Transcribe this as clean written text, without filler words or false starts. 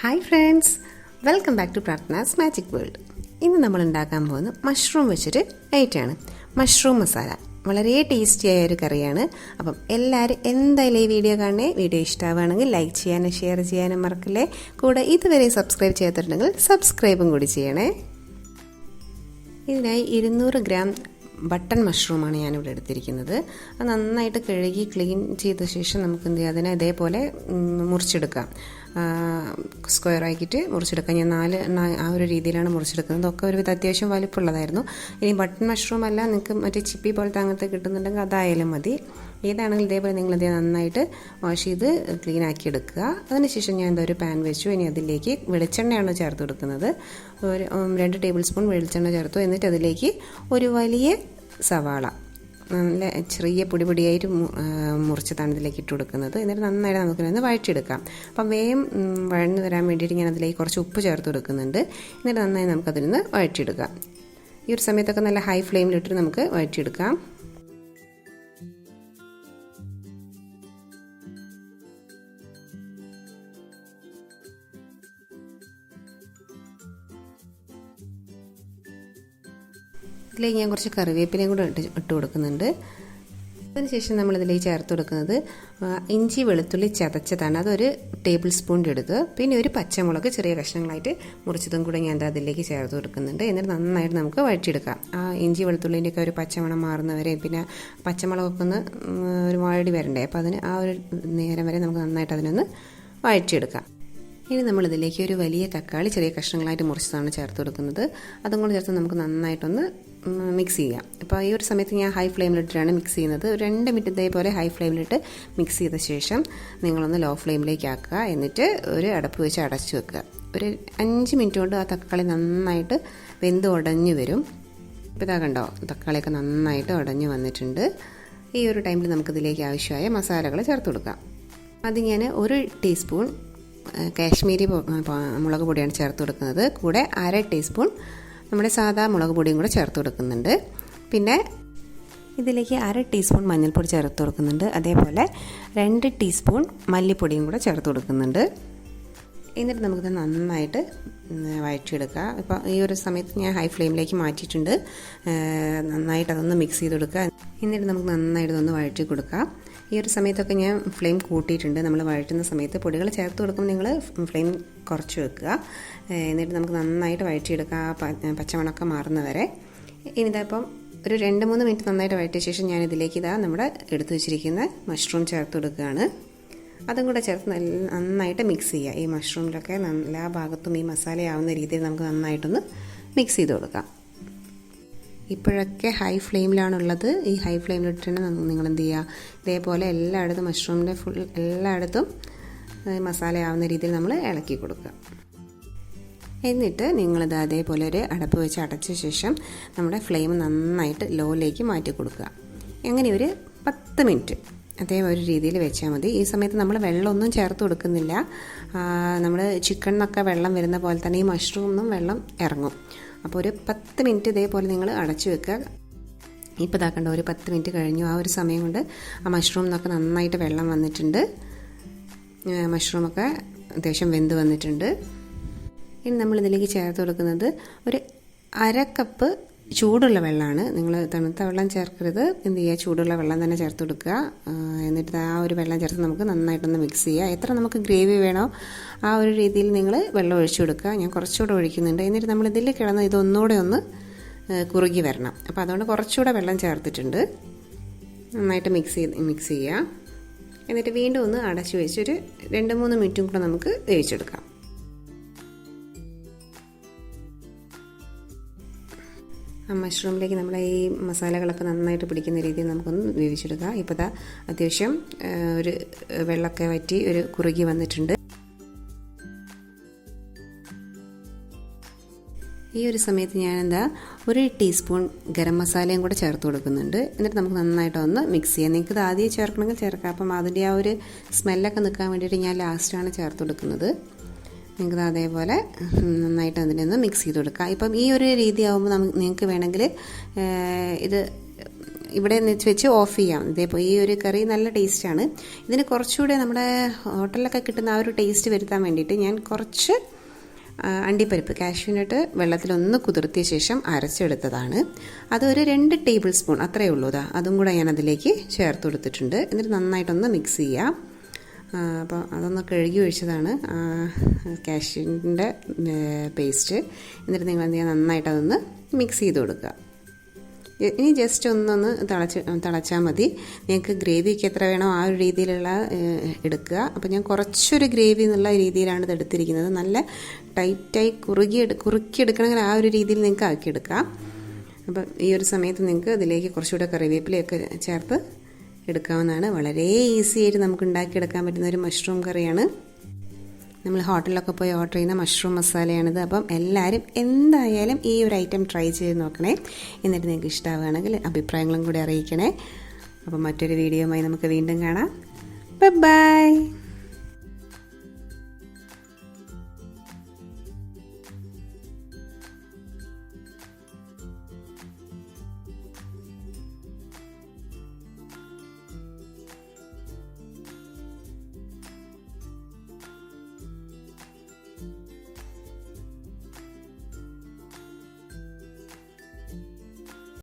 Hi friends, welcome back to Prarthana's magic world. ഇന്ന് നമ്മൾ ഉണ്ടാക്കാൻ പോകുന്നത് മഷ്റൂം വെച്ചൊരു ഐറ്റമാണ്. മഷ്റൂം മസാല വളരെ ടേസ്റ്റിയായ ഒരു കറിയാണ്. അപ്പം എല്ലാവരും എന്തായാലും ഈ വീഡിയോ കാണണേ. വീഡിയോ ഇഷ്ടമാവുകയാണെങ്കിൽ ലൈക്ക് ചെയ്യാനും ഷെയർ ചെയ്യാനും മറക്കില്ലേ. കൂടെ ഇതുവരെ സബ്സ്ക്രൈബ് ചെയ്തിട്ടുണ്ടെങ്കിൽ സബ്സ്ക്രൈബും കൂടി ചെയ്യണേ. ഇതിനായി 200 ഗ്രാം ബട്ടൺ മഷ്റൂമാണ് ഞാനിവിടെ എടുത്തിരിക്കുന്നത്. അത് നന്നായിട്ട് കഴുകി ക്ലീൻ ചെയ്ത ശേഷം നമുക്ക് എന്ത് ചെയ്യാം, അതിനെ ഇതേപോലെ മുറിച്ചെടുക്കാം. സ്ക്വയർ ആക്കിയിട്ട് മുറിച്ചെടുക്കാം. ഞാൻ ആ ഒരു രീതിയിലാണ് മുറിച്ചെടുക്കുന്നത്. ഒക്കെ ഒരു അത്യാവശ്യം വലുപ്പമുള്ളതായിരുന്നു. ഇനി ബട്ടൺ മഷ്റൂം അല്ല, നിങ്ങൾക്ക് മറ്റേ ചിപ്പി പോലത്തെ അങ്ങനത്തെ കിട്ടുന്നുണ്ടെങ്കിൽ അതായാലും മതി. ഏതാണെങ്കിലും ഇതേപോലെ നിങ്ങളിത് നന്നായിട്ട് വാഷ് ചെയ്ത് ക്ലീൻ ആക്കി എടുക്കുക. അതിനുശേഷം ഞാൻ ഒരു പാൻ വെച്ചു. ഇനി അതിലേക്ക് വെളിച്ചെണ്ണയാണ് ചേർത്ത് കൊടുക്കുന്നത്. ഒരു 2 ടേബിൾ സ്പൂൺ വെളിച്ചെണ്ണ ചേർത്തു. എന്നിട്ട് അതിലേക്ക് ഒരു വലിയ സവാള നല്ല ചെറിയ പൊടിയായിട്ട് മുറിച്ചതാണ് ഇതിലേക്ക് ഇട്ട് കൊടുക്കുന്നത്. എന്നിട്ട് നന്നായിട്ട് നമുക്കിതൊന്ന് വഴറ്റിയെടുക്കാം. അപ്പം വേഗം വഴന്ന് വരാൻ വേണ്ടിയിട്ട് ഞാൻ അതിലേക്ക് കുറച്ച് ഉപ്പ് ചേർത്ത് കൊടുക്കുന്നുണ്ട്. എന്നിട്ട് നന്നായി നമുക്കതിലൊന്ന് വഴറ്റിയെടുക്കാം. ഈ ഒരു സമയത്തൊക്കെ നല്ല ഹൈ ഫ്ലെയിമിലിട്ടിട്ട് നമുക്ക് വഴറ്റിയെടുക്കാം. ഇതിലേക്ക് ഞാൻ കുറച്ച് കറിവേപ്പിലയും കൂടെ ഇട്ട് കൊടുക്കുന്നുണ്ട്. അതിനുശേഷം നമ്മളിതിലേക്ക് ചേർത്ത് കൊടുക്കുന്നത് ഇഞ്ചി വെളുത്തുള്ളി ചതച്ചതാണ്. അതൊരു ടേബിൾ സ്പൂണിൻ്റെ എടുത്ത്, പിന്നെ ഒരു പച്ചമുളക് ചെറിയ കഷ്ണങ്ങളായിട്ട് മുറിച്ചതും കൂടെ ഞാൻ അതിലേക്ക് ചേർത്ത് കൊടുക്കുന്നുണ്ട്. എന്നിട്ട് നന്നായിട്ട് നമുക്ക് വഴറ്റിയെടുക്കാം. ആ ഇഞ്ചി വെളുത്തുള്ളിൻ്റെയൊക്കെ ഒരു പച്ചമണം മാറുന്നവരെ, പിന്നെ പച്ചമുളകൊക്കെ ഒന്ന് ഒരു വാടി വരണ്ടേ, അപ്പോൾ അതിന് ആ ഒരു നേരം വരെ നമുക്ക് നന്നായിട്ട് അതിനൊന്ന് വഴറ്റിയെടുക്കാം. ഇനി നമ്മളിതിലേക്ക് ഒരു വലിയ തക്കാളി ചെറിയ കഷ്ണങ്ങളായിട്ട് മുറിച്ചതാണ് ചേർത്ത് കൊടുക്കുന്നത്. അതും കൂടെ ചേർത്ത് നമുക്ക് നന്നായിട്ടൊന്ന് മിക്സ് ചെയ്യാം. അപ്പോൾ ഈ ഒരു സമയത്ത് ഞാൻ ഹൈ ഫ്ലെയിമിലിട്ടിട്ടാണ് മിക്സ് ചെയ്യുന്നത്. ഒരു 2 മിനിറ്റ് ഇതേപോലെ ഹൈ ഫ്ലെയിമിലിട്ട് മിക്സ് ചെയ്ത ശേഷം നിങ്ങളൊന്ന് ലോ ഫ്ലെയിമിലേക്ക് ആക്കുക. എന്നിട്ട് ഒരു അടപ്പ് വെച്ച് അടച്ചു വെക്കുക. ഒരു 5 മിനിറ്റ് കൊണ്ട് ആ തക്കാളി നന്നായിട്ട് വെന്ത് ഉടഞ്ഞു വരും. ഇപ്പോൾ ഇതാ കണ്ടോ, തക്കാളിയൊക്കെ നന്നായിട്ട് ഉടഞ്ഞു വന്നിട്ടുണ്ട്. ഈ ഒരു ടൈമിൽ നമുക്കിതിലേക്ക് ആവശ്യമായ മസാലകൾ ചേർത്ത് കൊടുക്കാം. അത് ഞാൻ 1 ടീസ്പൂൺ കാശ്മീരി മുളക് പൊടിയാണ് ചേർത്ത് കൊടുക്കുന്നത്. കൂടെ 1/2 ടീസ്പൂൺ നമ്മുടെ സാധാ മുളക് പൊടിയും കൂടെ ചേർത്ത് കൊടുക്കുന്നുണ്ട്. പിന്നെ ഇതിലേക്ക് 1/2 ടീസ്പൂൺ മഞ്ഞൾപ്പൊടി ചേർത്ത് കൊടുക്കുന്നുണ്ട്. അതേപോലെ 2 ടീസ്പൂൺ മല്ലിപ്പൊടിയും കൂടെ ചേർത്ത് കൊടുക്കുന്നുണ്ട്. എന്നിട്ട് നമുക്കിത് നന്നായിട്ട് വഴറ്റിയെടുക്കുക. ഇപ്പോൾ ഈ ഒരു സമയത്ത് ഞാൻ ഹൈ ഫ്ലെയിമിലേക്ക് മാറ്റിയിട്ടുണ്ട്. നന്നായിട്ട് അതൊന്ന് മിക്സ് ചെയ്ത് കൊടുക്കുക. എന്നിട്ട് നമുക്ക് നന്നായിട്ട് ഒന്ന് വഴറ്റി കൊടുക്കാം. ഈ ഒരു സമയത്തൊക്കെ ഞാൻ ഫ്ലെയിം കൂട്ടിയിട്ടുണ്ട്. നമ്മൾ വഴറ്റുന്ന സമയത്ത് പൊടികൾ ചേർത്ത് കൊടുക്കുമ്പോൾ നിങ്ങൾ ഫ്ലെയിം കുറച്ച് വെക്കുക. എന്നിട്ട് നമുക്ക് നന്നായിട്ട് വഴറ്റിയെടുക്കുക, പച്ചമണമൊക്കെ മാറുന്നവരെ. ഇനി ഇതപ്പം ഒരു 2-3 മിനിറ്റ് നന്നായിട്ട് വഴറ്റിയ ശേഷം ഞാൻ ഇതിലേക്ക് നമ്മുടെ എടുത്തു വെച്ചിരിക്കുന്ന മഷ്റൂം ചേർത്ത് കൊടുക്കുകയാണ്. അതും കൂടെ ചേർത്ത് നന്നായിട്ട് മിക്സ് ചെയ്യുക. ഈ മഷ്റൂമിലൊക്കെ എല്ലാ ഭാഗത്തും ഈ മസാലയാവുന്ന രീതിയിൽ നമുക്ക് നന്നായിട്ടൊന്ന് മിക്സ് ചെയ്ത് കൊടുക്കാം. ഇപ്പോഴൊക്കെ ഹൈ ഫ്ലെയിമിലാണുള്ളത്. ഈ ഹൈ ഫ്ലെയിമിലിട്ടാണ് നിങ്ങൾ എന്ത് ചെയ്യുക, ഇതേപോലെ എല്ലായിടത്തും മഷ്റൂമിൻ്റെ എല്ലായിടത്തും മസാലയാവുന്ന രീതിയിൽ നമ്മൾ ഇളക്കി കൊടുക്കുക. എന്നിട്ട് നിങ്ങളിത് അതേപോലെ ഒരു അടപ്പ് വെച്ച് അടച്ച ശേഷം നമ്മുടെ ഫ്ലെയിം നന്നായിട്ട് ലോയിലേക്ക് മാറ്റി കൊടുക്കുക. അങ്ങനെ ഒരു 10 മിനിറ്റ് അതേ ഒരു രീതിയിൽ വെച്ചാൽ മതി. ഈ സമയത്ത് നമ്മൾ വെള്ളമൊന്നും ചേർത്ത് കൊടുക്കുന്നില്ല. നമ്മൾ ചിക്കണിനൊക്കെ വെള്ളം വരുന്ന പോലെ തന്നെ ഈ മഷ്റൂമിനും വെള്ളം ഇറങ്ങും. അപ്പോൾ ഒരു 10 മിനിറ്റ് ഇതേപോലെ നിങ്ങൾ അടച്ചു വെക്കുക. ഇപ്പോൾ ഇതാക്കണ്ട, ഒരു 10 മിനിറ്റ് കഴിഞ്ഞു. ആ ഒരു സമയം കൊണ്ട് ആ മഷ്റൂമിനൊക്കെ നന്നായിട്ട് വെള്ളം വന്നിട്ടുണ്ട്. മഷ്റൂമൊക്കെ അത്യാവശ്യം വെന്ത് വന്നിട്ടുണ്ട്. ഇനി നമ്മളിതിലേക്ക് ചേർത്ത് കൊടുക്കുന്നത് ഒരു 1/2 കപ്പ് ചൂടുള്ള വെള്ളമാണ്. നിങ്ങൾ തണുത്ത വെള്ളം ചേർക്കരുത്. എന്ത് ചെയ്യുക, ചൂടുള്ള വെള്ളം തന്നെ ചേർത്ത് കൊടുക്കുക. എന്നിട്ട് ആ ഒരു വെള്ളം ചേർത്ത് നമുക്ക് നന്നായിട്ടൊന്ന് മിക്സ് ചെയ്യുക. എത്ര നമുക്ക് ഗ്രേവി വേണോ ആ ഒരു രീതിയിൽ നിങ്ങൾ വെള്ളം ഒഴിച്ചു കൊടുക്കുക. ഞാൻ കുറച്ചുകൂടെ ഒഴിക്കുന്നുണ്ട്. എന്നിട്ട് നമ്മളിതിൽ കിടന്ന് ഇതൊന്നുകൂടെ ഒന്ന് കുറുകി വരണം. അപ്പോൾ അതുകൊണ്ട് കുറച്ചുകൂടെ വെള്ളം ചേർത്തിട്ടുണ്ട്. നന്നായിട്ട് മിക്സ് ചെയ്യുക. എന്നിട്ട് വീണ്ടും ഒന്ന് അടച്ചു വെച്ച് ഒരു 2-3 മിനിറ്റും കൂടെ നമുക്ക് വേവിച്ചെടുക്കാം. ആ മഷ്റൂമിലേക്ക് നമ്മുടെ ഈ മസാലകളൊക്കെ നന്നായിട്ട് പിടിക്കുന്ന രീതിയിൽ നമുക്കൊന്ന് വേവിച്ചെടുക്കാം. ഇപ്പോൾ ദാ അത്യാവശ്യം ഒരു വെള്ളമൊക്കെ വറ്റി ഒരു കുറുകി വന്നിട്ടുണ്ട്. ഈ ഒരു സമയത്ത് ഞാൻ 1 ടീസ്പൂൺ ഗരം മസാലയും കൂടെ ചേർത്ത് കൊടുക്കുന്നുണ്ട്. എന്നിട്ട് നമുക്ക് നന്നായിട്ടൊന്ന് മിക്സ് ചെയ്യാം. നിങ്ങൾക്ക് ഇത് ആദ്യം ചേർക്കണമെങ്കിൽ ചേർക്കാം. അപ്പം അതിൻ്റെ ആ ഒരു സ്മെല്ലൊക്കെ നിൽക്കാൻ വേണ്ടിയിട്ട് ഞാൻ ലാസ്റ്റാണ് ചേർത്ത് കൊടുക്കുന്നത്. നിങ്ങൾക്ക് അതേപോലെ നന്നായിട്ട് അതിനൊന്ന് മിക്സ് ചെയ്ത് കൊടുക്കുക. ഇപ്പം ഈ ഒരു രീതി ആകുമ്പോൾ നിങ്ങൾക്ക് വേണമെങ്കിൽ ഇത് ഇവിടെ വെച്ച് ഓഫ് ചെയ്യാം. ഇതേപോലെ ഈ ഒരു കറി നല്ല ടേസ്റ്റാണ്. ഇതിന് കുറച്ചുകൂടെ നമ്മുടെ ഹോട്ടലിലൊക്കെ കിട്ടുന്ന ആ ഒരു ടേസ്റ്റ് വരുത്താൻ വേണ്ടിയിട്ട് ഞാൻ കുറച്ച് അണ്ടിപ്പരിപ്പ് കാഷ്യൂനട്ട് വെള്ളത്തിലൊന്ന് കുതിർത്തിയ ശേഷം അരച്ചെടുത്തതാണ്. അതൊരു 2 ടേബിൾ സ്പൂൺ അത്രയേ ഉള്ളൂ. അതും കൂടെ ഞാൻ അതിലേക്ക് ചേർത്ത് കൊടുത്തിട്ടുണ്ട്. എന്നിട്ട് നന്നായിട്ടൊന്ന് മിക്സ് ചെയ്യാം. അപ്പോൾ അതൊന്ന് കഴുകി ഒഴിച്ചതാണ് കാഷ്യൂവിൻ്റെ പേസ്റ്റ്. എന്നിട്ട് നിങ്ങൾ എന്ത് ചെയ്യുക, നന്നായിട്ട് അതൊന്ന് മിക്സ് ചെയ്ത് കൊടുക്കുക. ഇനി ജസ്റ്റ് ഒന്നൊന്ന് തിളച്ചാൽ മതി. നിങ്ങൾക്ക് ഗ്രേവിക്ക് എത്ര വേണോ ആ ഒരു രീതിയിലുള്ള എടുക്കുക. അപ്പോൾ ഞാൻ കുറച്ചൊരു ഗ്രേവി എന്നുള്ള രീതിയിലാണ് ഇത് എടുത്തിരിക്കുന്നത്. നല്ല ടൈറ്റായി കുറുക്കിയെടുക്കണമെങ്കിൽ ആ ഒരു രീതിയിൽ നിങ്ങൾക്ക് ആക്കിയെടുക്കാം. അപ്പം ഈ ഒരു സമയത്ത് നിങ്ങൾക്ക് ഇതിലേക്ക് കുറച്ചുകൂടെ കറിവേപ്പിലയൊക്കെ ചേർത്ത് എടുക്കാവുന്നതാണ്. വളരെ ഈസി ആയിട്ട് നമുക്ക് ഉണ്ടാക്കിയെടുക്കാൻ പറ്റുന്ന ഒരു മഷ്റൂം കറിയാണ്. നമ്മൾ ഹോട്ടലിലൊക്കെ പോയി ഓർഡർ ചെയ്യുന്ന മഷ്റൂം മസാലയാണിത്. അപ്പം എല്ലാവരും എന്തായാലും ഈ ഒരു ഐറ്റം ട്രൈ ചെയ്ത് നോക്കണേ. എന്നിട്ട് നിങ്ങൾക്ക് ഇഷ്ടമാവുകയാണെങ്കിൽ അഭിപ്രായങ്ങളും കൂടി അറിയിക്കണേ. അപ്പം മറ്റൊരു വീഡിയോയുമായി നമുക്ക് വീണ്ടും കാണാം. ബൈ.